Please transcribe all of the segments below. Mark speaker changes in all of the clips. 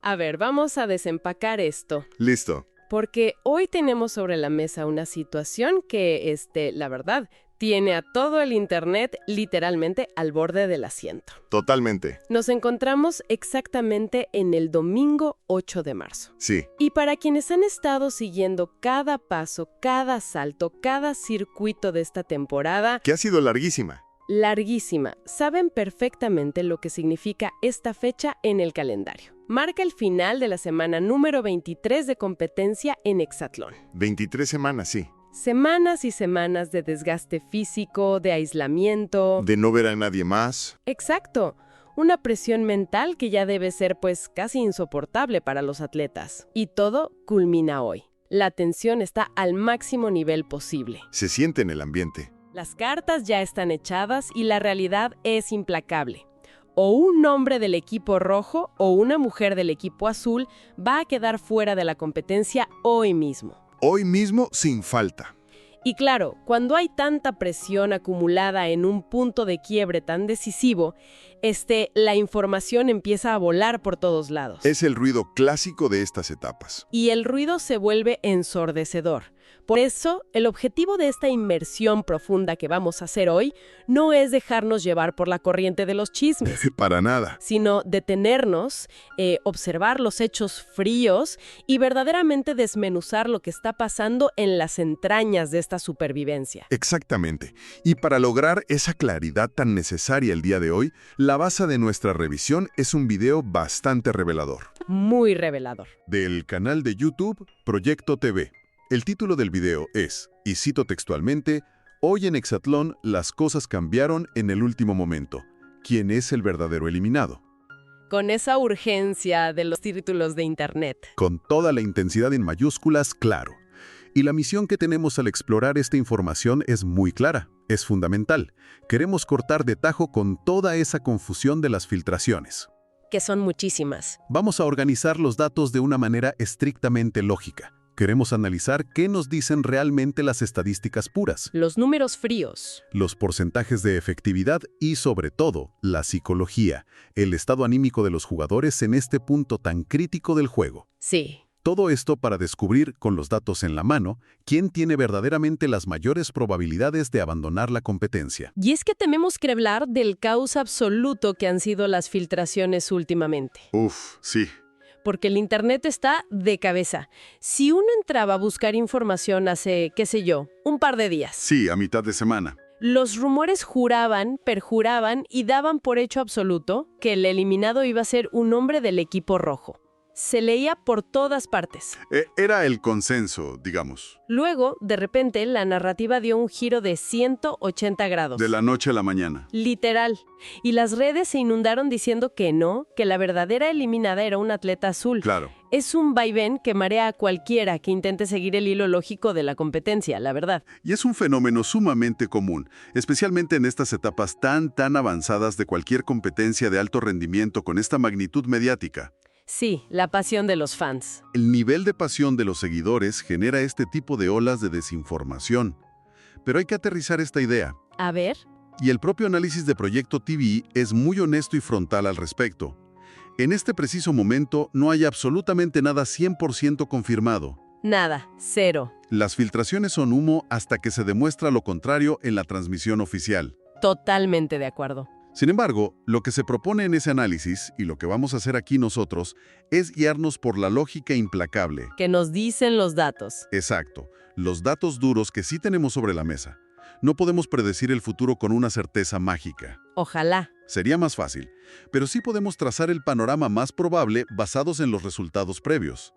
Speaker 1: A ver, vamos a desempacar esto,
Speaker 2: Listo.
Speaker 1: porque hoy tenemos sobre la mesa una situación que, la verdad, tiene a todo el Internet literalmente al borde del asiento.
Speaker 2: Totalmente.
Speaker 1: Nos encontramos exactamente en el domingo 8 de marzo.
Speaker 2: Sí.
Speaker 1: Y para quienes han estado siguiendo cada paso, cada salto, cada circuito de esta temporada,
Speaker 2: Que ha sido larguísima.
Speaker 1: larguísima, saben perfectamente lo que significa esta fecha en el calendario. Marca el final de la semana número 23 de competencia en hexatlón.
Speaker 2: 23 semanas, sí.
Speaker 1: Semanas y semanas de desgaste físico, de aislamiento.
Speaker 2: De no ver a nadie más.
Speaker 1: Exacto. Una presión mental que ya debe ser pues casi insoportable para los atletas. Y todo culmina hoy. La tensión está al máximo nivel posible.
Speaker 2: Se siente en el ambiente.
Speaker 1: Las cartas ya están echadas y la realidad es implacable. O un hombre del equipo rojo o una mujer del equipo azul va a quedar fuera de la competencia hoy mismo.
Speaker 2: Hoy mismo, sin falta.
Speaker 1: Y claro, cuando hay tanta presión acumulada en un punto de quiebre tan decisivo, la información empieza a volar por todos lados.
Speaker 2: Es el ruido clásico de estas etapas.
Speaker 1: Y el ruido se vuelve ensordecedor. Por eso, el objetivo de esta inmersión profunda que vamos a hacer hoy no es dejarnos llevar por la corriente de los chismes,
Speaker 2: Para nada.
Speaker 1: sino detenernos, observar los hechos fríos y verdaderamente desmenuzar lo que está pasando en las entrañas de esta supervivencia.
Speaker 2: Exactamente. Y para lograr esa claridad tan necesaria el día de hoy, la base de nuestra revisión es un video bastante revelador.
Speaker 1: Muy revelador.
Speaker 2: Del canal de YouTube Proyecto TV. El título del video es, y cito textualmente, «Hoy en Hexatlón las cosas cambiaron en el último momento. ¿Quién es el verdadero eliminado?».
Speaker 1: Con esa urgencia de los títulos de Internet.
Speaker 2: Con toda la intensidad en mayúsculas, claro. Y la misión que tenemos al explorar esta información es muy clara, es fundamental. Queremos cortar de tajo con toda esa confusión de las filtraciones.
Speaker 1: Que son muchísimas.
Speaker 2: Vamos a organizar los datos de una manera estrictamente lógica. Queremos analizar qué nos dicen realmente las estadísticas puras,
Speaker 1: Los números fríos.
Speaker 2: los porcentajes de efectividad y, sobre todo, la psicología, el estado anímico de los jugadores en este punto tan crítico del juego.
Speaker 1: Sí.
Speaker 2: Todo esto para descubrir, con los datos en la mano, quién tiene verdaderamente las mayores probabilidades de abandonar la competencia.
Speaker 1: Y es que tememos que hablar del caos absoluto que han sido las filtraciones últimamente.
Speaker 2: Uf, sí.
Speaker 1: Porque el Internet está de cabeza. Si uno entraba a buscar información hace, qué sé yo, un par de días,
Speaker 2: Sí, a mitad de semana.
Speaker 1: los rumores juraban, perjuraban y daban por hecho absoluto que el eliminado iba a ser un hombre del equipo rojo. Se leía por todas partes.
Speaker 2: Era el consenso, digamos.
Speaker 1: Luego, de repente, la narrativa dio un giro de 180 grados.
Speaker 2: De la noche a la mañana.
Speaker 1: Literal. Y las redes se inundaron diciendo que no, que la verdadera eliminada era un atleta azul.
Speaker 2: Claro.
Speaker 1: Es un vaivén que marea a cualquiera que intente seguir el hilo lógico de la competencia, la verdad.
Speaker 2: Y es un fenómeno sumamente común, especialmente en estas etapas tan avanzadas de cualquier competencia de alto rendimiento con esta magnitud mediática.
Speaker 1: Sí, la pasión de los fans.
Speaker 2: El nivel de pasión de los seguidores genera este tipo de olas de desinformación. Pero hay que aterrizar esta idea.
Speaker 1: A ver,
Speaker 2: Y el propio análisis de Proyecto TV es muy honesto y frontal al respecto. En este preciso momento no hay absolutamente nada 100% confirmado.
Speaker 1: nada, cero.
Speaker 2: Las filtraciones son humo hasta que se demuestra lo contrario en la transmisión oficial.
Speaker 1: Totalmente de acuerdo.
Speaker 2: Sin embargo, lo que se propone en ese análisis, y lo que vamos a hacer aquí nosotros, es guiarnos por la lógica implacable.
Speaker 1: Que nos dicen los datos.
Speaker 2: Exacto, los datos duros que sí tenemos sobre la mesa. No podemos predecir el futuro con una certeza mágica.
Speaker 1: Ojalá.
Speaker 2: Sería más fácil, pero sí podemos trazar el panorama más probable basados en los resultados previos,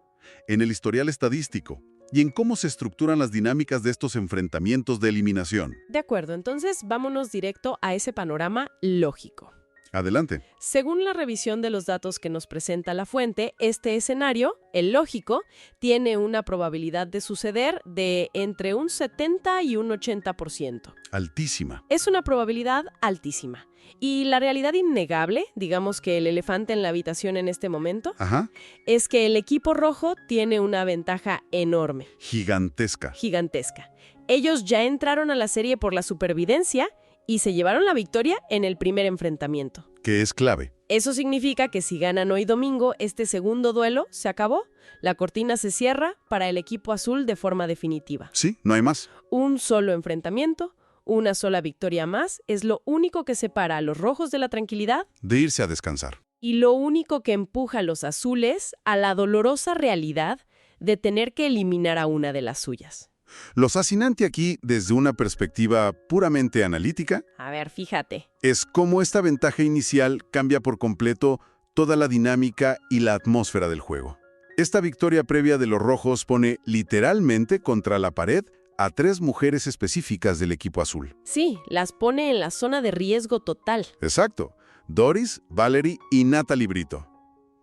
Speaker 2: en el historial estadístico y en cómo se estructuran las dinámicas de estos enfrentamientos de eliminación.
Speaker 1: De acuerdo, entonces vámonos directo a ese panorama lógico.
Speaker 2: Adelante.
Speaker 1: Según la revisión de los datos que nos presenta la fuente, este escenario, el lógico, tiene una probabilidad de suceder de entre un 70 y un 80%.
Speaker 2: Altísima.
Speaker 1: Es una probabilidad altísima. Y la realidad innegable, digamos que el elefante en la habitación en este momento,
Speaker 2: Ajá.
Speaker 1: es que el equipo rojo tiene una ventaja enorme,
Speaker 2: Gigantesca.
Speaker 1: gigantesca. Ellos ya entraron a la serie por la supervivencia y se llevaron la victoria en el primer enfrentamiento.
Speaker 2: Que es clave.
Speaker 1: Eso significa que si ganan hoy domingo, este segundo duelo se acabó. La cortina se cierra para el equipo azul de forma definitiva.
Speaker 2: Sí, no hay más.
Speaker 1: Un solo enfrentamiento, una sola victoria más, es lo único que separa a los rojos de la tranquilidad
Speaker 2: De irse a descansar.
Speaker 1: y lo único que empuja a los azules a la dolorosa realidad de tener que eliminar a una de las suyas.
Speaker 2: Lo fascinante aquí, desde una perspectiva puramente analítica,
Speaker 1: A ver, fíjate.
Speaker 2: es cómo esta ventaja inicial cambia por completo toda la dinámica y la atmósfera del juego. Esta victoria previa de los rojos pone literalmente contra la pared a 3 mujeres específicas del equipo azul.
Speaker 1: Sí, las pone en la zona de riesgo total.
Speaker 2: Exacto. Doris, Valerie y Natalie Brito.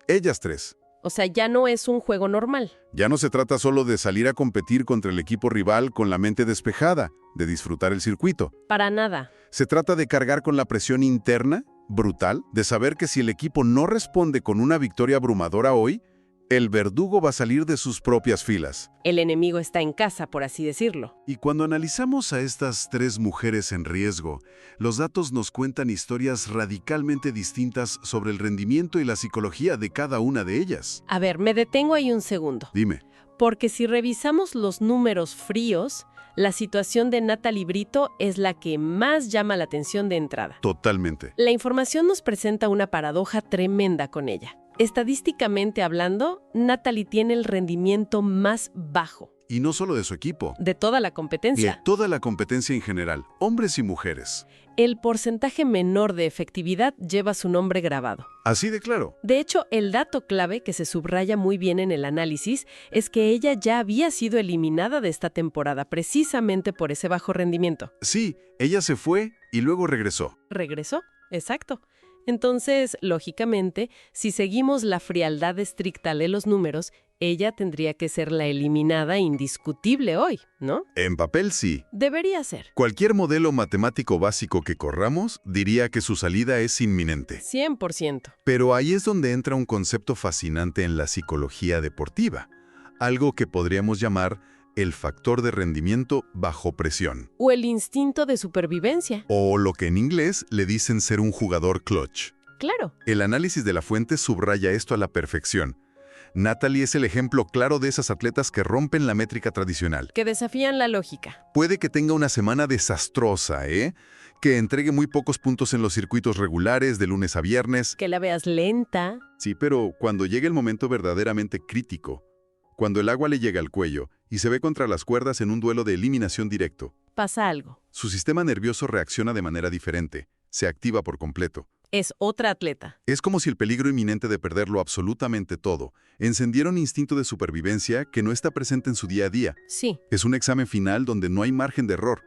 Speaker 2: Ellas 3.
Speaker 1: O sea, ya no es un juego normal.
Speaker 2: Ya no se trata solo de salir a competir contra el equipo rival con la mente despejada, de disfrutar el circuito.
Speaker 1: Para nada.
Speaker 2: Se trata de cargar con la presión interna, brutal, de saber que si el equipo no responde con una victoria abrumadora hoy, el verdugo va a salir de sus propias filas.
Speaker 1: El enemigo está en casa, por así decirlo.
Speaker 2: Y cuando analizamos a estas 3 mujeres en riesgo, los datos nos cuentan historias radicalmente distintas sobre el rendimiento y la psicología de cada una de ellas.
Speaker 1: A ver, me detengo ahí un segundo.
Speaker 2: Dime.
Speaker 1: Porque si revisamos los números fríos, la situación de Natalie Brito es la que más llama la atención de entrada.
Speaker 2: Totalmente.
Speaker 1: La información nos presenta una paradoja tremenda con ella. Estadísticamente hablando, Natalie tiene el rendimiento más bajo
Speaker 2: Y no solo de su equipo,
Speaker 1: de toda la
Speaker 2: de
Speaker 1: competencia.
Speaker 2: toda la competencia en general, hombres y mujeres.
Speaker 1: El porcentaje menor de efectividad lleva su nombre grabado.
Speaker 2: Así de claro.
Speaker 1: De hecho, el dato clave que se subraya muy bien en el análisis es que ella ya había sido eliminada de esta temporada precisamente por ese bajo rendimiento.
Speaker 2: Sí, ella se fue y luego regresó.
Speaker 1: ¿Regresó? Exacto. Entonces, lógicamente, si seguimos la frialdad estricta de los números, ella tendría que ser la eliminada indiscutible hoy, ¿no?
Speaker 2: En papel sí.
Speaker 1: Debería ser.
Speaker 2: Cualquier modelo matemático básico que corramos diría que su salida es inminente.
Speaker 1: 100%.
Speaker 2: Pero ahí es donde entra un concepto fascinante en la psicología deportiva, algo que podríamos llamar el factor de rendimiento bajo presión,
Speaker 1: O el instinto de supervivencia.
Speaker 2: o lo que en inglés le dicen ser un jugador clutch.
Speaker 1: Claro.
Speaker 2: El análisis de la fuente subraya esto a la perfección. Natalie es el ejemplo claro de esas atletas que rompen la métrica tradicional.
Speaker 1: Que desafían la lógica.
Speaker 2: Puede que tenga una semana desastrosa, que entregue muy pocos puntos en los circuitos regulares de lunes a viernes.
Speaker 1: Que la veas lenta.
Speaker 2: Sí, pero cuando llegue el momento verdaderamente crítico, cuando el agua le llega al cuello y se ve contra las cuerdas en un duelo de eliminación directo,
Speaker 1: Pasa algo.
Speaker 2: su sistema nervioso reacciona de manera diferente, se activa por completo.
Speaker 1: Es otra atleta.
Speaker 2: Es como si el peligro inminente de perderlo absolutamente todo encendiera un instinto de supervivencia que no está presente en su día a día.
Speaker 1: Sí.
Speaker 2: Es un examen final donde no hay margen de error,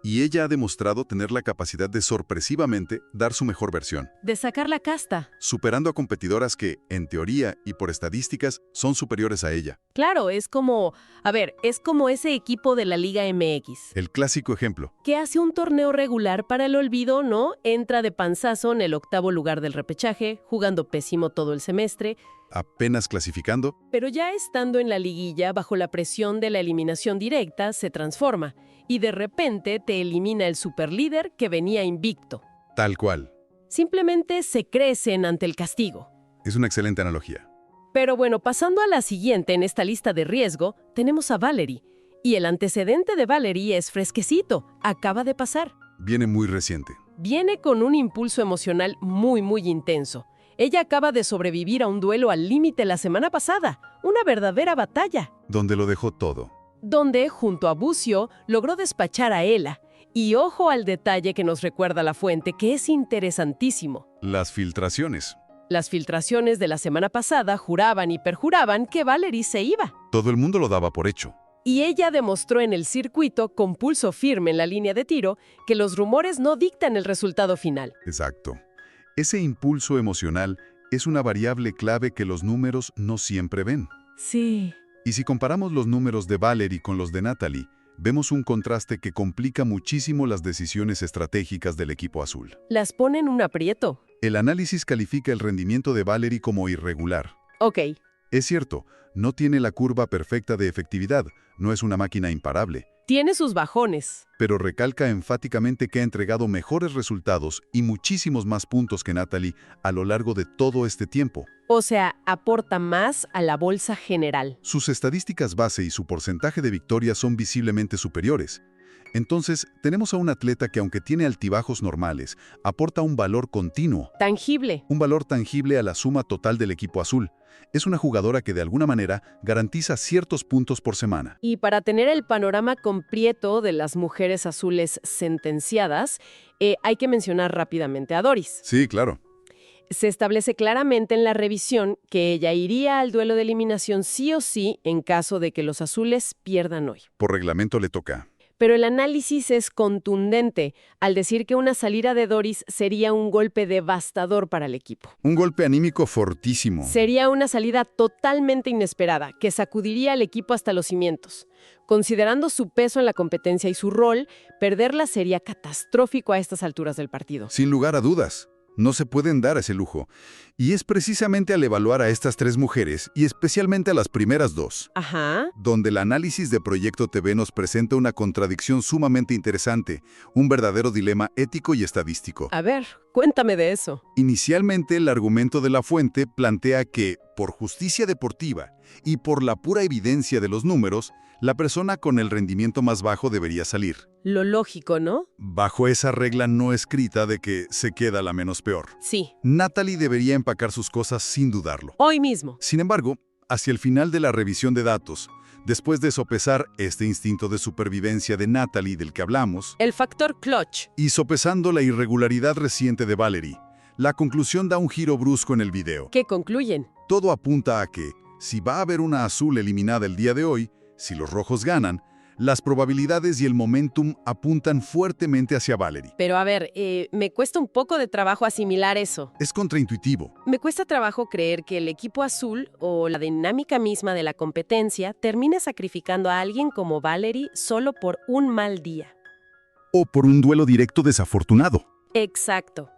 Speaker 2: y ella ha demostrado tener la capacidad de sorpresivamente dar su mejor versión,
Speaker 1: De sacar la casta.
Speaker 2: superando a competidoras que, en teoría y por estadísticas, son superiores a ella.
Speaker 1: Claro, es como ese equipo de la Liga MX,
Speaker 2: El clásico ejemplo.
Speaker 1: que hace un torneo regular para el olvido, ¿no? Entra de panzazo en el 8º lugar del repechaje, jugando pésimo todo el semestre,
Speaker 2: Apenas clasificando,
Speaker 1: pero ya estando en la liguilla, bajo la presión de la eliminación directa, se transforma, y de repente te elimina el superlíder que venía invicto.
Speaker 2: tal cual.
Speaker 1: Simplemente se crecen ante el castigo.
Speaker 2: Es una excelente analogía.
Speaker 1: Pero bueno, pasando a la siguiente en esta lista de riesgo, tenemos a Valerie. Y el antecedente de Valerie es fresquecito, acaba de pasar.
Speaker 2: Viene muy reciente.
Speaker 1: Viene con un impulso emocional muy intenso. Ella acaba de sobrevivir a un duelo al límite la semana pasada, una verdadera batalla,
Speaker 2: Donde lo dejó todo.
Speaker 1: donde, junto a Bucio, logró despachar a Ela. Y ojo al detalle que nos recuerda la fuente, que es interesantísimo.
Speaker 2: Las filtraciones.
Speaker 1: Las filtraciones de la semana pasada juraban y perjuraban que Valerie se iba.
Speaker 2: Todo el mundo lo daba por hecho.
Speaker 1: Y ella demostró en el circuito, con pulso firme en la línea de tiro, que los rumores no dictan el resultado final.
Speaker 2: Exacto. Ese impulso emocional es una variable clave que los números no siempre ven.
Speaker 1: Sí.
Speaker 2: Y si comparamos los números de Valerie con los de Natalie, vemos un contraste que complica muchísimo las decisiones estratégicas del equipo azul.
Speaker 1: Las pone en un aprieto.
Speaker 2: El análisis califica el rendimiento de Valerie como irregular.
Speaker 1: Ok,
Speaker 2: Es cierto, no tiene la curva perfecta de efectividad, no es una máquina imparable,
Speaker 1: Tiene sus bajones.
Speaker 2: Pero recalca enfáticamente que ha entregado mejores resultados y muchísimos más puntos que Natalie a lo largo de todo este tiempo.
Speaker 1: O sea, aporta más a la bolsa general.
Speaker 2: Sus estadísticas base y su porcentaje de victorias son visiblemente superiores. Entonces, tenemos a un atleta que, aunque tiene altibajos normales, aporta un valor continuo.
Speaker 1: Tangible.
Speaker 2: Un valor tangible a la suma total del equipo azul. Es una jugadora que de alguna manera garantiza ciertos puntos por semana.
Speaker 1: Y para tener el panorama completo de las mujeres azules sentenciadas, hay que mencionar rápidamente a Doris.
Speaker 2: Sí, claro.
Speaker 1: Se establece claramente en la revisión que ella iría al duelo de eliminación sí o sí en caso de que los azules pierdan hoy.
Speaker 2: Por reglamento le toca.
Speaker 1: Pero el análisis es contundente al decir que una salida de Doris sería un golpe devastador para el equipo.
Speaker 2: Un golpe anímico fortísimo.
Speaker 1: Sería una salida totalmente inesperada, que sacudiría al equipo hasta los cimientos. Considerando su peso en la competencia y su rol, perderla sería catastrófico a estas alturas del partido.
Speaker 2: Sin lugar a dudas. No se pueden dar ese lujo. Y es precisamente al evaluar a estas tres mujeres, y especialmente a las primeras dos, donde el análisis de Proyecto TV nos presenta una contradicción sumamente interesante, un verdadero dilema ético y estadístico.
Speaker 1: A ver, cuéntame de eso.
Speaker 2: Inicialmente, el argumento de la fuente plantea que, por justicia deportiva y por la pura evidencia de los números, la persona con el rendimiento más bajo debería salir.
Speaker 1: Lo lógico, ¿no?
Speaker 2: Bajo esa regla no escrita de que se queda la menos peor.
Speaker 1: Sí.
Speaker 2: Natalie debería empacar sus cosas sin dudarlo.
Speaker 1: Hoy mismo.
Speaker 2: Sin embargo, hacia el final de la revisión de datos, después de sopesar este instinto de supervivencia de Natalie del que hablamos,
Speaker 1: el factor clutch,
Speaker 2: y sopesando la irregularidad reciente de Valerie, la conclusión da un giro brusco en el video.
Speaker 1: ¿Qué concluyen?
Speaker 2: Todo apunta a que, si va a haber una azul eliminada el día de hoy, si los rojos ganan, las probabilidades y el momentum apuntan fuertemente hacia Valerie.
Speaker 1: Pero a ver, me cuesta un poco de trabajo asimilar eso.
Speaker 2: Es contraintuitivo.
Speaker 1: Me cuesta trabajo creer que el equipo azul o la dinámica misma de la competencia termine sacrificando a alguien como Valerie solo por un mal día.
Speaker 2: O por un duelo directo desafortunado.
Speaker 1: Exacto.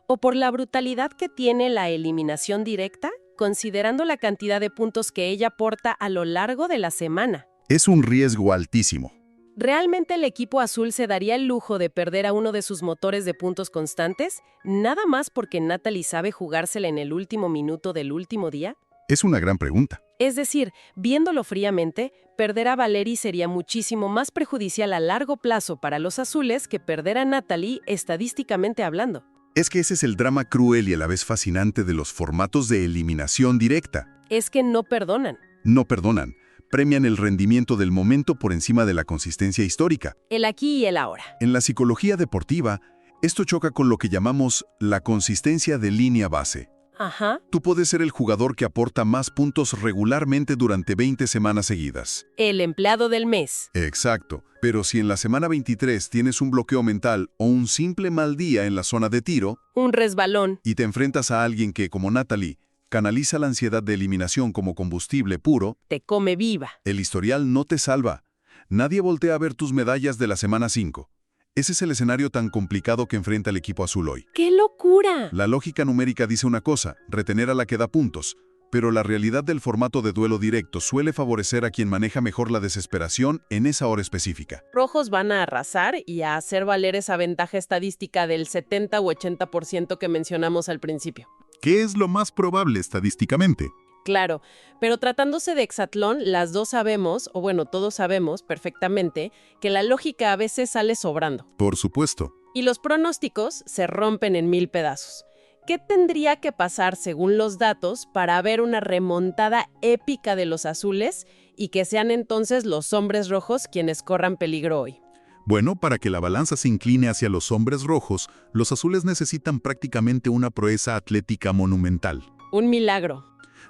Speaker 1: O por la brutalidad que tiene la eliminación directa, considerando la cantidad de puntos que ella aporta a lo largo de la semana.
Speaker 2: Es un riesgo altísimo.
Speaker 1: ¿Realmente el equipo azul se daría el lujo de perder a uno de sus motores de puntos constantes, nada más porque Natalie sabe jugársela en el último minuto del último día?
Speaker 2: Es una gran pregunta.
Speaker 1: Es decir, viéndolo fríamente, perder a Valerie sería muchísimo más perjudicial a largo plazo para los azules que perder a Natalie estadísticamente hablando.
Speaker 2: Es que ese es el drama cruel y a la vez fascinante de los formatos de eliminación directa.
Speaker 1: Es que no perdonan.
Speaker 2: No perdonan. Premian el rendimiento del momento por encima de la consistencia histórica.
Speaker 1: El aquí y el ahora.
Speaker 2: En la psicología deportiva, esto choca con lo que llamamos la consistencia de línea base.
Speaker 1: Ajá.
Speaker 2: Tú puedes ser el jugador que aporta más puntos regularmente durante 20 semanas seguidas.
Speaker 1: El empleado del mes.
Speaker 2: Exacto. Pero si en la semana 23 tienes un bloqueo mental o un simple mal día en la zona de tiro,
Speaker 1: un resbalón,
Speaker 2: y te enfrentas a alguien que, como Natalie, canaliza la ansiedad de eliminación como combustible puro,
Speaker 1: te come viva.
Speaker 2: El historial no te salva. Nadie voltea a ver tus medallas de la semana 5. Ese es el escenario tan complicado que enfrenta el equipo azul hoy.
Speaker 1: ¡Qué locura!
Speaker 2: La lógica numérica dice una cosa, retener a la que da puntos, pero la realidad del formato de duelo directo suele favorecer a quien maneja mejor la desesperación en esa hora específica.
Speaker 1: Rojos van a arrasar y a hacer valer esa ventaja estadística del 70 u 80% que mencionamos al principio.
Speaker 2: ¿Qué es lo más probable estadísticamente?
Speaker 1: Claro, pero tratándose de hexatlón, las dos sabemos, o bueno, todos sabemos perfectamente, que la lógica a veces sale sobrando.
Speaker 2: Por supuesto.
Speaker 1: Y los pronósticos se rompen en 1000 pedazos. ¿Qué tendría que pasar según los datos para haber una remontada épica de los azules y que sean entonces los hombres rojos quienes corran peligro hoy?
Speaker 2: Bueno, para que la balanza se incline hacia los hombres rojos, los azules necesitan prácticamente una proeza atlética monumental.
Speaker 1: Un milagro.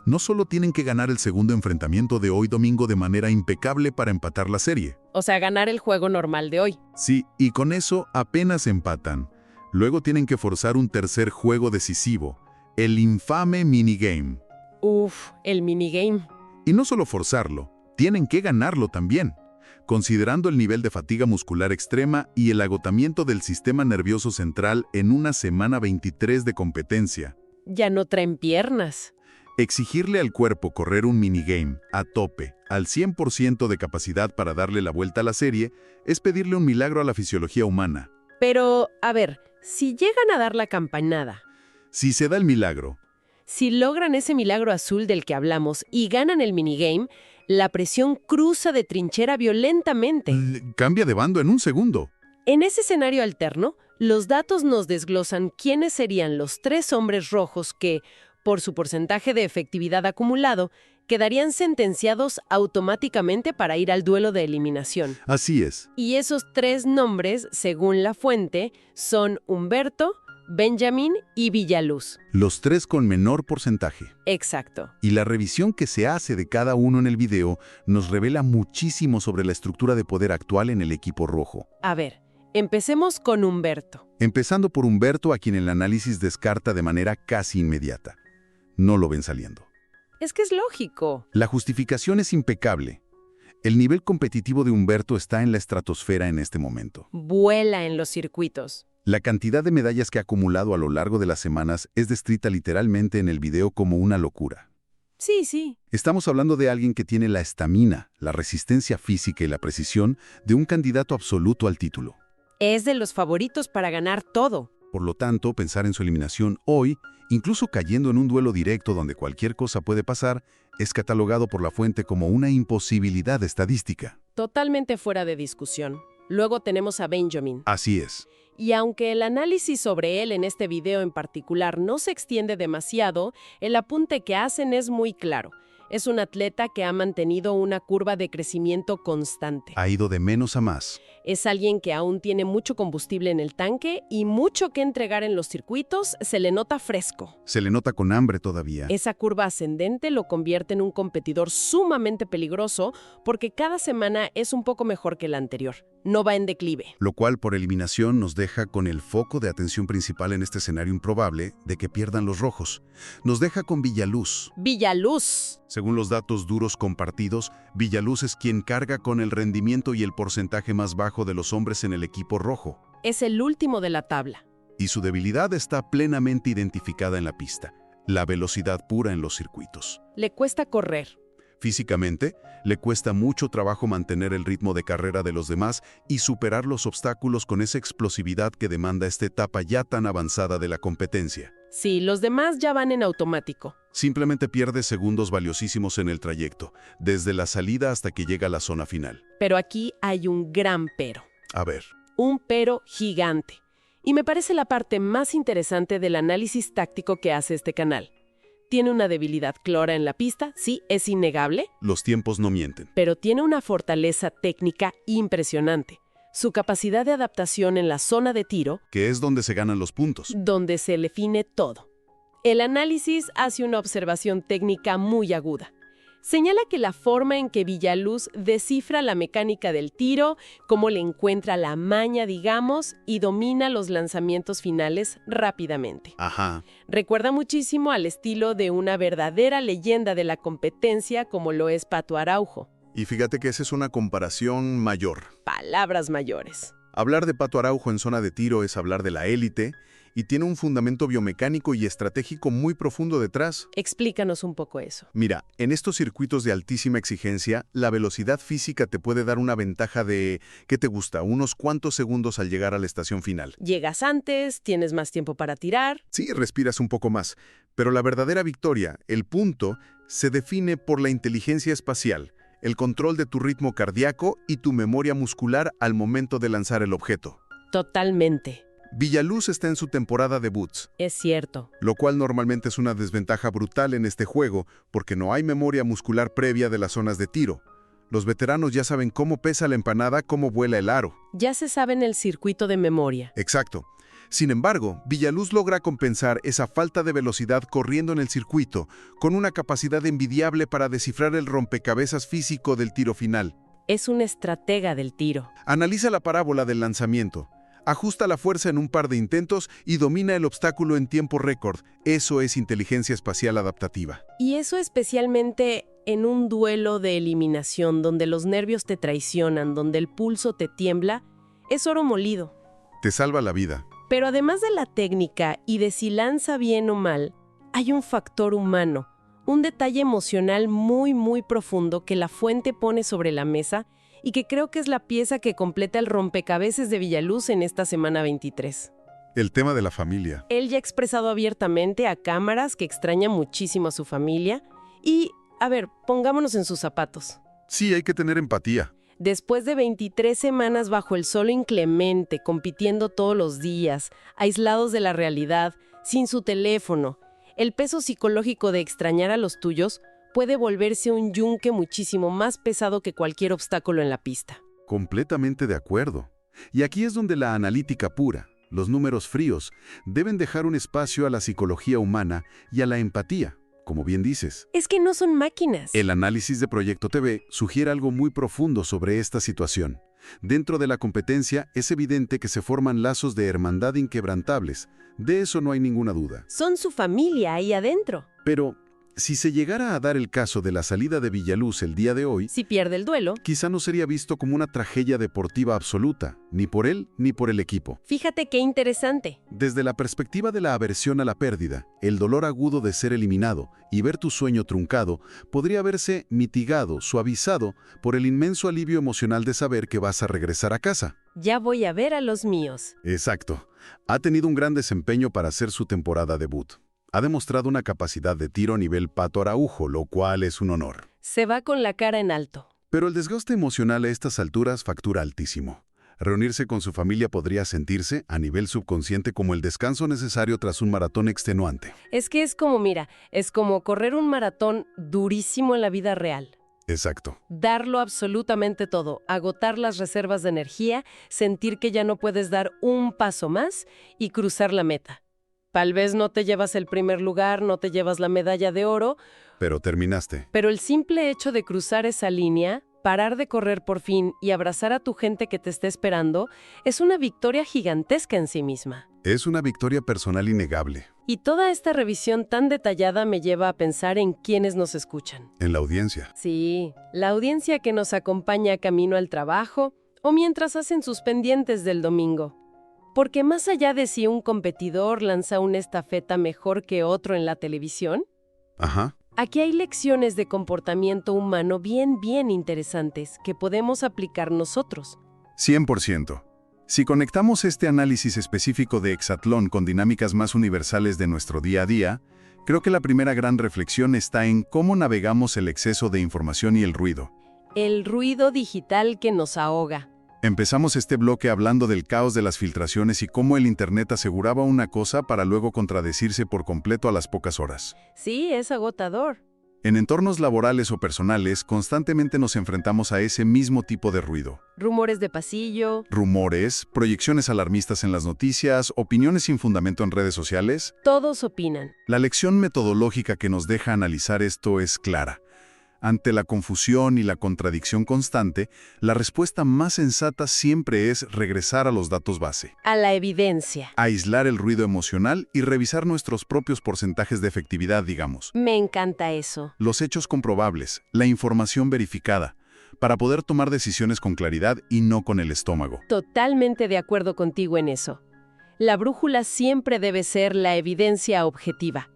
Speaker 2: No solo tienen que ganar el segundo enfrentamiento de hoy domingo de manera impecable para empatar la serie.
Speaker 1: O sea, ganar el juego normal de hoy.
Speaker 2: Sí, y con eso apenas empatan. Luego tienen que forzar un tercer juego decisivo, el infame minigame.
Speaker 1: Uf, el minigame.
Speaker 2: Y no solo forzarlo, tienen que ganarlo también. Considerando el nivel de fatiga muscular extrema y el agotamiento del sistema nervioso central en una semana 23 de competencia.
Speaker 1: Ya no traen piernas.
Speaker 2: Exigirle al cuerpo correr un minigame a tope, al 100% de capacidad para darle la vuelta a la serie, es pedirle un milagro a la fisiología humana.
Speaker 1: Pero, a ver, si llegan a dar la campanada,
Speaker 2: Si se da el milagro,
Speaker 1: si logran ese milagro azul del que hablamos y ganan el minigame, la presión cruza de trinchera violentamente.
Speaker 2: cambia de bando en un segundo.
Speaker 1: En ese escenario alterno, los datos nos desglosan quiénes serían los 3 hombres rojos que, por su porcentaje de efectividad acumulado, quedarían sentenciados automáticamente para ir al duelo de eliminación.
Speaker 2: Así es.
Speaker 1: Y esos 3 nombres, según la fuente, son Humberto, Benjamin y Villaluz.
Speaker 2: Los 3 con menor porcentaje.
Speaker 1: Exacto.
Speaker 2: Y la revisión que se hace de cada uno en el video nos revela muchísimo sobre la estructura de poder actual en el equipo rojo.
Speaker 1: A ver, empecemos con Humberto.
Speaker 2: Empezando por Humberto, a quien el análisis descarta de manera casi inmediata. No lo ven saliendo.
Speaker 1: Es que es lógico.
Speaker 2: La justificación es impecable. El nivel competitivo de Humberto está en la estratosfera en este momento.
Speaker 1: Vuela en los circuitos.
Speaker 2: La cantidad de medallas que ha acumulado a lo largo de las semanas es descrita literalmente en el video como una locura.
Speaker 1: Sí.
Speaker 2: Estamos hablando de alguien que tiene la estamina, la resistencia física y la precisión de un candidato absoluto al título.
Speaker 1: Es de los favoritos para ganar todo.
Speaker 2: Por lo tanto, pensar en su eliminación hoy, incluso cayendo en un duelo directo donde cualquier cosa puede pasar, es catalogado por la fuente como una imposibilidad estadística.
Speaker 1: Totalmente fuera de discusión. Luego tenemos a Benjamin.
Speaker 2: Así es.
Speaker 1: Y aunque el análisis sobre él en este video en particular no se extiende demasiado, el apunte que hacen es muy claro. Es un atleta que ha mantenido una curva de crecimiento constante.
Speaker 2: Ha ido de menos a más.
Speaker 1: Es alguien que aún tiene mucho combustible en el tanque y mucho que entregar en los circuitos. Se le nota fresco.
Speaker 2: Se le nota con hambre todavía.
Speaker 1: Esa curva ascendente lo convierte en un competidor sumamente peligroso porque cada semana es un poco mejor que la anterior. No va en declive.
Speaker 2: Lo cual por eliminación nos deja con el foco de atención principal en este escenario improbable de que pierdan los rojos. Nos deja con Villaluz.
Speaker 1: Villaluz.
Speaker 2: Según los datos duros compartidos, Villaluz es quien carga con el rendimiento y el porcentaje más bajo de los hombres en el equipo rojo.
Speaker 1: Es el último de la tabla.
Speaker 2: Y su debilidad está plenamente identificada en la pista, la velocidad pura en los circuitos.
Speaker 1: Le cuesta correr.
Speaker 2: Físicamente, le cuesta mucho trabajo mantener el ritmo de carrera de los demás y superar los obstáculos con esa explosividad que demanda esta etapa ya tan avanzada de la competencia.
Speaker 1: Sí, los demás ya van en automático.
Speaker 2: Simplemente pierde segundos valiosísimos en el trayecto, desde la salida hasta que llega a la zona final.
Speaker 1: Pero aquí hay un gran pero.
Speaker 2: A ver.
Speaker 1: Un pero gigante. Y me parece la parte más interesante del análisis táctico que hace este canal. Tiene una debilidad clara en la pista, sí, es innegable.
Speaker 2: Los tiempos no mienten.
Speaker 1: Pero tiene una fortaleza técnica impresionante. Su capacidad de adaptación en la zona de tiro,
Speaker 2: Que es donde se ganan los puntos.
Speaker 1: donde se define todo. El análisis hace una observación técnica muy aguda. Señala que la forma en que Villaluz descifra la mecánica del tiro, cómo le encuentra la maña, digamos, y domina los lanzamientos finales rápidamente.
Speaker 2: Ajá.
Speaker 1: Recuerda muchísimo al estilo de una verdadera leyenda de la competencia como lo es Pato Araujo.
Speaker 2: Y fíjate que esa es una comparación mayor.
Speaker 1: Palabras mayores.
Speaker 2: Hablar de Pato Araujo en zona de tiro es hablar de la élite y tiene un fundamento biomecánico y estratégico muy profundo detrás.
Speaker 1: Explícanos un poco eso.
Speaker 2: Mira, en estos circuitos de altísima exigencia, la velocidad física te puede dar una ventaja de, ¿qué te gusta? Unos cuantos segundos al llegar a la estación final.
Speaker 1: Llegas antes, tienes más tiempo para tirar.
Speaker 2: Sí, respiras un poco más, pero la verdadera victoria, el punto, se define por la inteligencia espacial, el control de tu ritmo cardíaco y tu memoria muscular al momento de lanzar el objeto.
Speaker 1: Totalmente.
Speaker 2: Villaluz está en su temporada de boots,
Speaker 1: Es cierto.
Speaker 2: lo cual normalmente es una desventaja brutal en este juego porque no hay memoria muscular previa de las zonas de tiro. Los veteranos ya saben cómo pesa la empanada, cómo vuela el aro.
Speaker 1: Ya se sabe en el circuito de memoria.
Speaker 2: Exacto. Sin embargo, Villaluz logra compensar esa falta de velocidad corriendo en el circuito con una capacidad envidiable para descifrar el rompecabezas físico del tiro final.
Speaker 1: Es un estratega del tiro.
Speaker 2: Analiza la parábola del lanzamiento. Ajusta la fuerza en un par de intentos y domina el obstáculo en tiempo récord. Eso es inteligencia espacial adaptativa.
Speaker 1: Y eso especialmente en un duelo de eliminación donde los nervios te traicionan, donde el pulso te tiembla, es oro molido.
Speaker 2: Te salva la vida.
Speaker 1: Pero además de la técnica y de si lanza bien o mal, hay un factor humano, un detalle emocional muy, muy profundo que la fuente pone sobre la mesa y que creo que es la pieza que completa el rompecabezas de Villaluz en esta semana 23.
Speaker 2: El tema de la familia.
Speaker 1: Él ya ha expresado abiertamente a cámaras que extraña muchísimo a su familia y, a ver, pongámonos en sus zapatos.
Speaker 2: Sí, hay que tener empatía.
Speaker 1: Después de 23 semanas bajo el sol inclemente, compitiendo todos los días, aislados de la realidad, sin su teléfono, el peso psicológico de extrañar a los tuyos puede volverse un yunque muchísimo más pesado que cualquier obstáculo en la pista.
Speaker 2: Completamente de acuerdo. Y aquí es donde la analítica pura, los números fríos, deben dejar un espacio a la psicología humana y a la empatía, como bien dices.
Speaker 1: Es que no son máquinas.
Speaker 2: El análisis de Proyecto TV sugiere algo muy profundo sobre esta situación. Dentro de la competencia es evidente que se forman lazos de hermandad inquebrantables. De eso no hay ninguna duda.
Speaker 1: Son su familia ahí adentro.
Speaker 2: Pero, si se llegara a dar el caso de la salida de Villaluz el día de hoy,
Speaker 1: Si pierde el duelo,
Speaker 2: quizá no sería visto como una tragedia deportiva absoluta, ni por él ni por el equipo.
Speaker 1: fíjate qué interesante.
Speaker 2: Desde la perspectiva de la aversión a la pérdida, el dolor agudo de ser eliminado y ver tu sueño truncado podría verse mitigado, suavizado por el inmenso alivio emocional de saber que vas a regresar a casa.
Speaker 1: Ya voy a ver a los míos.
Speaker 2: Exacto. Ha tenido un gran desempeño para hacer su temporada debut. Ha demostrado una capacidad de tiro a nivel Pato Araujo, lo cual es un honor.
Speaker 1: Se va con la cara en alto.
Speaker 2: Pero el desgaste emocional a estas alturas factura altísimo. Reunirse con su familia podría sentirse, a nivel subconsciente, como el descanso necesario tras un maratón extenuante.
Speaker 1: Es que es como, mira, es como correr un maratón durísimo en la vida real.
Speaker 2: Exacto.
Speaker 1: Darlo absolutamente todo, agotar las reservas de energía, sentir que ya no puedes dar un paso más y cruzar la meta. Tal vez no te llevas el primer lugar, no te llevas la medalla de oro,
Speaker 2: Pero terminaste.
Speaker 1: pero el simple hecho de cruzar esa línea, parar de correr por fin y abrazar a tu gente que te está esperando, es una victoria gigantesca en sí misma.
Speaker 2: Es una victoria personal innegable.
Speaker 1: Y toda esta revisión tan detallada me lleva a pensar en quiénes nos escuchan.
Speaker 2: En la audiencia.
Speaker 1: Sí, la audiencia que nos acompaña camino al trabajo o mientras hacen sus pendientes del domingo. Porque más allá de si un competidor lanza una estafeta mejor que otro en la televisión,
Speaker 2: Ajá.
Speaker 1: aquí hay lecciones de comportamiento humano bien interesantes que podemos aplicar nosotros.
Speaker 2: 100%. Si conectamos este análisis específico de hexatlón con dinámicas más universales de nuestro día a día, creo que la primera gran reflexión está en cómo navegamos el exceso de información y el ruido.
Speaker 1: El ruido digital que nos ahoga.
Speaker 2: Empezamos este bloque hablando del caos de las filtraciones y cómo el Internet aseguraba una cosa para luego contradecirse por completo a las pocas horas.
Speaker 1: Sí, es agotador.
Speaker 2: En entornos laborales o personales, constantemente nos enfrentamos a ese mismo tipo de ruido.
Speaker 1: Rumores de pasillo.
Speaker 2: Rumores, proyecciones alarmistas en las noticias, opiniones sin fundamento en redes sociales.
Speaker 1: Todos opinan.
Speaker 2: La lección metodológica que nos deja analizar esto es clara. Ante la confusión y la contradicción constante, la respuesta más sensata siempre es regresar a los datos base,
Speaker 1: A la evidencia.
Speaker 2: aislar el ruido emocional y revisar nuestros propios porcentajes de efectividad, digamos.
Speaker 1: Me encanta eso.
Speaker 2: Los hechos comprobables, la información verificada, para poder tomar decisiones con claridad y no con el estómago.
Speaker 1: Totalmente de acuerdo contigo en eso. La brújula siempre debe ser la evidencia objetiva.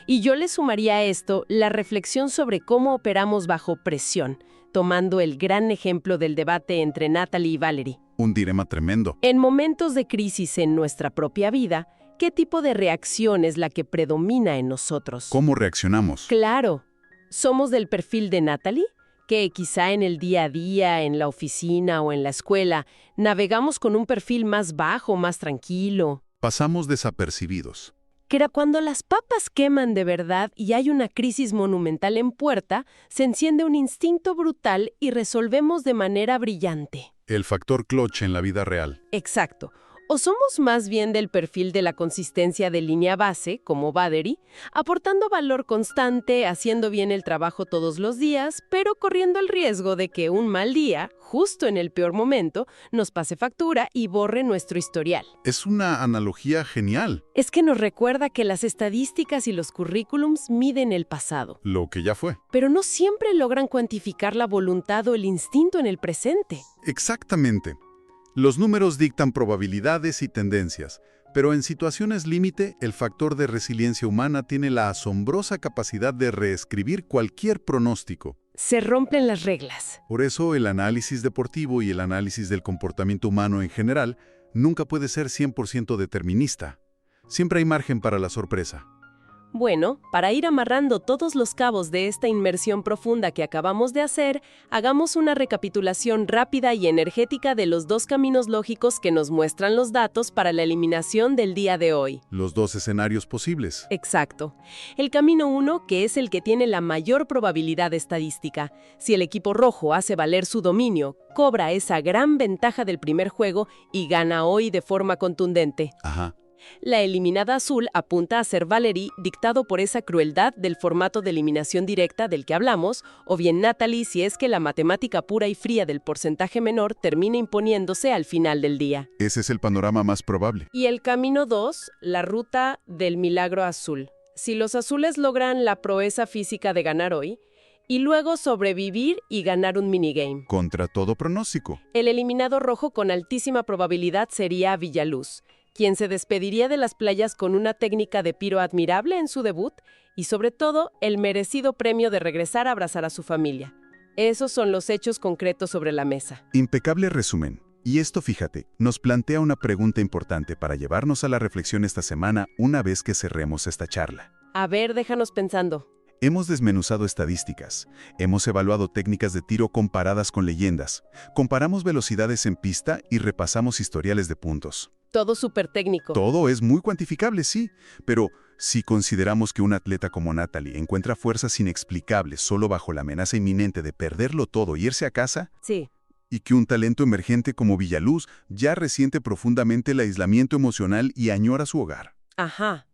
Speaker 1: Y yo le sumaría a esto la reflexión sobre cómo operamos bajo presión, tomando el gran ejemplo del debate entre Natalie y Valerie.
Speaker 2: Un dilema tremendo.
Speaker 1: En momentos de crisis en nuestra propia vida, ¿qué tipo de reacción es la que predomina en nosotros?
Speaker 2: ¿Cómo reaccionamos?
Speaker 1: Claro, ¿somos del perfil de Natalie? Que quizá en el día a día, en la oficina o en la escuela, navegamos con un perfil más bajo, más tranquilo.
Speaker 2: Pasamos desapercibidos.
Speaker 1: Que era cuando las papas queman de verdad y hay una crisis monumental en puerta, se enciende un instinto brutal y resolvemos de manera brillante.
Speaker 2: El factor clutch en la vida real.
Speaker 1: Exacto. O somos más bien del perfil de la consistencia de línea base, como Valerie, aportando valor constante, haciendo bien el trabajo todos los días, pero corriendo el riesgo de que un mal día, justo en el peor momento, nos pase factura y borre nuestro historial.
Speaker 2: Es una analogía genial.
Speaker 1: Es que nos recuerda que las estadísticas y los currículums miden el pasado,
Speaker 2: Lo que ya fue.
Speaker 1: pero no siempre logran cuantificar la voluntad o el instinto en el presente.
Speaker 2: Exactamente. Los números dictan probabilidades y tendencias, Pero en situaciones límite, el factor de resiliencia humana tiene la asombrosa capacidad de reescribir cualquier pronóstico.
Speaker 1: Se rompen las reglas.
Speaker 2: Por eso, el análisis deportivo y el análisis del comportamiento humano en general nunca puede ser 100% determinista. Siempre hay margen para la sorpresa.
Speaker 1: Bueno, para ir amarrando todos los cabos de esta inmersión profunda que acabamos de hacer, hagamos una recapitulación rápida y energética de los dos caminos lógicos que nos muestran los datos para la eliminación del día de hoy.
Speaker 2: Los dos escenarios posibles.
Speaker 1: Exacto. El camino 1, que es el que tiene la mayor probabilidad estadística. Si el equipo rojo hace valer su dominio, cobra esa gran ventaja del primer juego y gana hoy de forma contundente.
Speaker 2: Ajá.
Speaker 1: La eliminada azul apunta a ser Valerie, dictado por esa crueldad del formato de eliminación directa del que hablamos, o bien Natalie si es que la matemática pura y fría del porcentaje menor termina imponiéndose al final del día.
Speaker 2: Ese es el panorama más probable.
Speaker 1: Y el camino 2, la ruta del milagro azul. Si los azules logran la proeza física de ganar hoy, y luego sobrevivir y ganar un minigame.
Speaker 2: Contra todo pronóstico.
Speaker 1: El eliminado rojo con altísima probabilidad sería Villaluz, quien se despediría de las playas con una técnica de piro admirable en su debut y, sobre todo, el merecido premio de regresar a abrazar a su familia. Esos son los hechos concretos sobre la mesa.
Speaker 2: Impecable resumen. Y esto, fíjate, nos plantea una pregunta importante para llevarnos a la reflexión esta semana una vez que cerremos esta charla.
Speaker 1: A ver, déjanos pensando.
Speaker 2: Hemos desmenuzado estadísticas, hemos evaluado técnicas de tiro comparadas con leyendas, comparamos velocidades en pista y repasamos historiales de puntos.
Speaker 1: Todo súper técnico.
Speaker 2: Todo es muy cuantificable, sí, pero si consideramos que un atleta como Natalie encuentra fuerzas inexplicables solo bajo la amenaza inminente de perderlo todo e irse a casa,
Speaker 1: Sí.
Speaker 2: y que un talento emergente como Villaluz ya resiente profundamente el aislamiento emocional y añora su hogar.
Speaker 1: Ajá.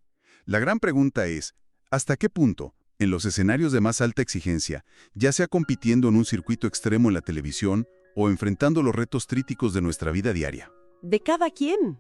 Speaker 2: La gran pregunta es, ¿hasta qué punto, en los escenarios de más alta exigencia, ya sea compitiendo en un circuito extremo en la televisión o enfrentando los retos críticos de nuestra vida diaria?
Speaker 1: ¿De cada quien?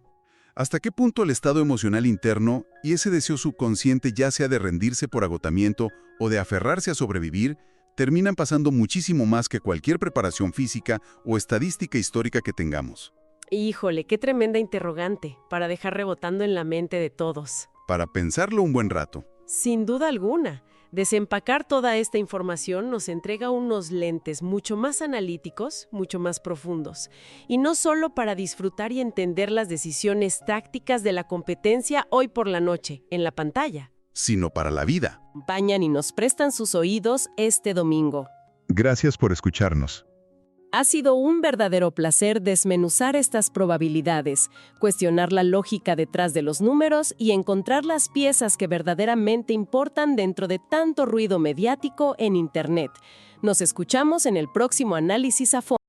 Speaker 2: ¿Hasta qué punto el estado emocional interno y ese deseo subconsciente, ya sea de rendirse por agotamiento o de aferrarse a sobrevivir, terminan pasando muchísimo más que cualquier preparación física o estadística histórica que tengamos?
Speaker 1: Híjole, qué tremenda interrogante para dejar rebotando en la mente de todos.
Speaker 2: Para pensarlo un buen rato.
Speaker 1: Sin duda alguna. Desempacar toda esta información nos entrega unos lentes mucho más analíticos, mucho más profundos. Y no solo para disfrutar y entender las decisiones tácticas de la competencia hoy por la noche, en la pantalla.
Speaker 2: Sino para la vida.
Speaker 1: Acompañan y nos prestan sus oídos este domingo.
Speaker 2: Gracias por escucharnos.
Speaker 1: Ha sido un verdadero placer desmenuzar estas probabilidades, cuestionar la lógica detrás de los números y encontrar las piezas que verdaderamente importan dentro de tanto ruido mediático en Internet. Nos escuchamos en el próximo análisis a fondo.